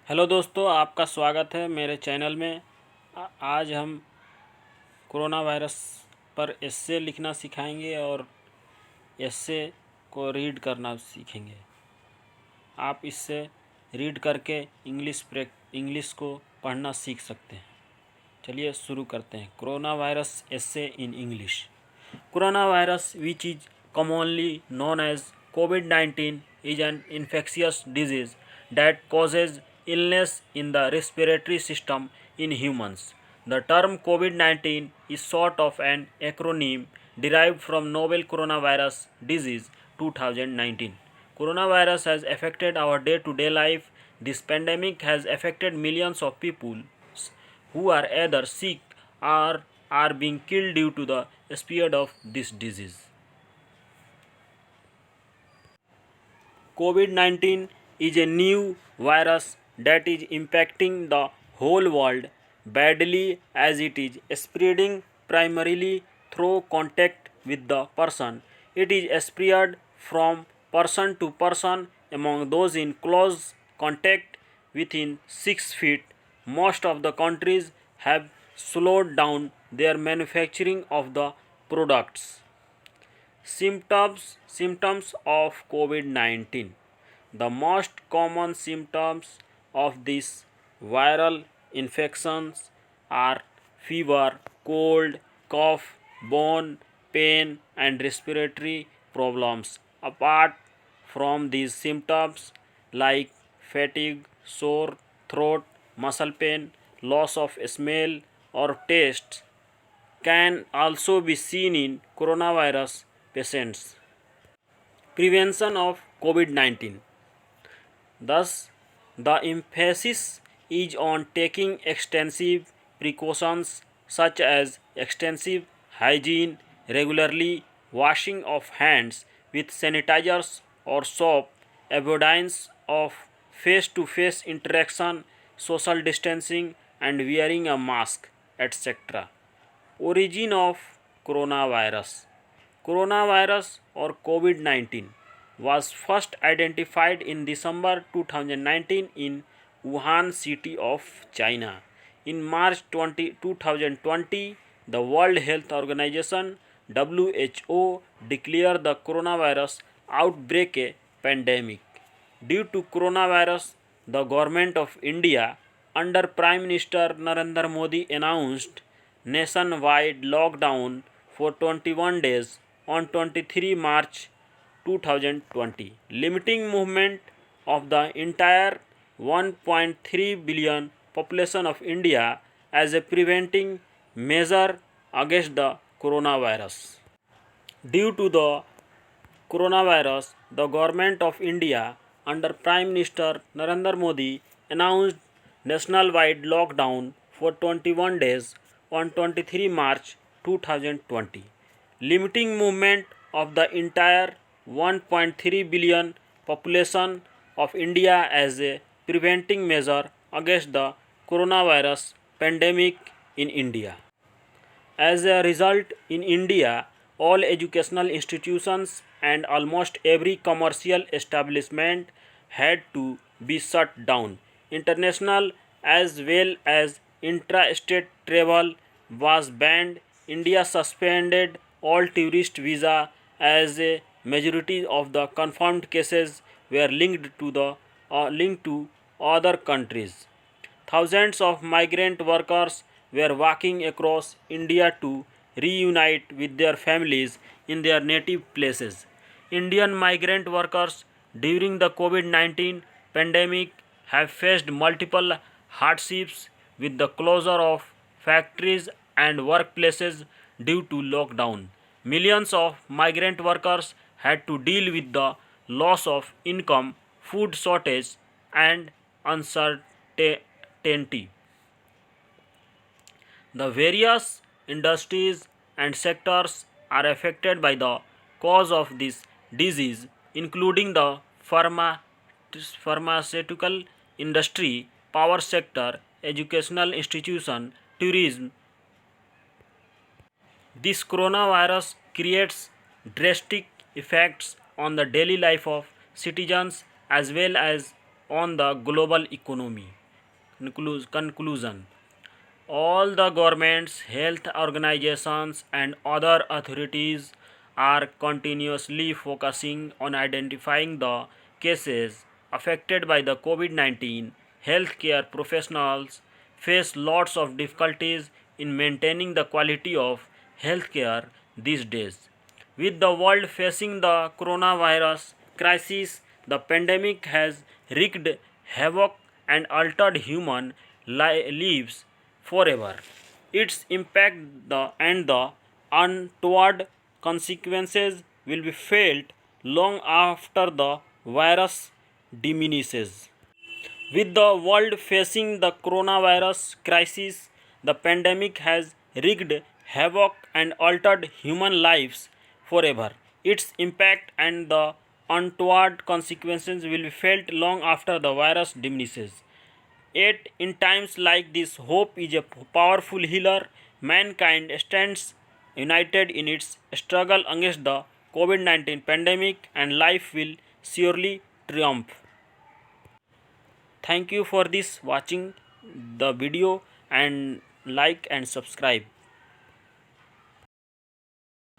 Hello दोस्तों, आपका स्वागत है मेरे चैनल में। आज हम कोरोना वायरस पर एस्से लिखना सिखाएंगे और एस्से को रीड करना सीखेंगे। आप इससे रीड करके इंग्लिश को पढ़ना सीख सकते हैं। चलिए शुरू करते हैं। Corona virus essay in English. Coronavirus, which is commonly known as COVID-19, is an infectious disease that causes illness in the respiratory system in humans. The term COVID-19 is sort of an acronym derived from novel coronavirus disease 2019. Coronavirus has affected our day-to-day life. This pandemic has affected millions of people who are either sick or are being killed due to the spread of this disease. COVID-19 is a new virus that is impacting the whole world badly, as it is spreading primarily through contact with the person. It is spread from person to person among those in close contact within 6 feet. Most of the countries have slowed down their manufacturing of the products. Symptoms of COVID-19. The most common symptoms of this viral infections are fever, cold, cough, bone pain, and respiratory problems. Apart from these symptoms like fatigue, sore throat, muscle pain, loss of smell or taste, can also be seen in coronavirus patients. Prevention of COVID-19. Thus, the emphasis is on taking extensive precautions such as extensive hygiene, regularly washing of hands with sanitizers or soap, avoidance of face to face interaction, social distancing, and wearing a mask, etc. Origin of coronavirus. Coronavirus or COVID-19 was first identified in December 2019 in Wuhan city of China. In March 2020, the World Health Organization WHO declared the coronavirus outbreak a pandemic. Due to coronavirus, the government of India under Prime Minister Narendra Modi announced nationwide lockdown for 21 days on 23 March 2020, limiting movement of the entire 1.3 billion population of India as a preventing measure against the coronavirus. Due to the coronavirus, the government of India under Prime Minister Narendra Modi announced nationwide lockdown for 21 days on 23 March 2020, limiting movement of the entire 1.3 billion population of India as a preventing measure against the coronavirus pandemic in India. As a result, in India, all educational institutions and almost every commercial establishment had to be shut down. International as well as intra-state travel was banned. India suspended all tourist visa as a majority of the confirmed cases were linked to other countries. Thousands of migrant workers were walking across India to reunite with their families in their native places. Indian migrant workers during the COVID-19 pandemic have faced multiple hardships with the closure of factories and workplaces due to lockdown. Millions of migrant workers had to deal with the loss of income, food shortage, and uncertainty. The various industries and sectors are affected by the cause of this disease, including the pharmaceutical industry, power sector, educational institution, tourism. This coronavirus creates drastic effects on the daily life of citizens as well as on the global economy. Conclusion. All the governments, health organizations, and other authorities are continuously focusing on identifying the cases affected by the COVID-19. Healthcare professionals face lots of difficulties in maintaining the quality of healthcare these days. With the world facing the coronavirus crisis, the pandemic has wreaked havoc and altered human lives forever. Its impact and the untoward consequences will be felt long after the virus diminishes. With the world facing the coronavirus crisis, the pandemic has wreaked havoc and altered human lives forever. Its impact and the untoward consequences will be felt long after the virus diminishes. Yet, in times like this, hope is a powerful healer. Mankind stands united in its struggle against the COVID 19 pandemic, and life will surely triumph. Thank you for this watching the video, and like and subscribe.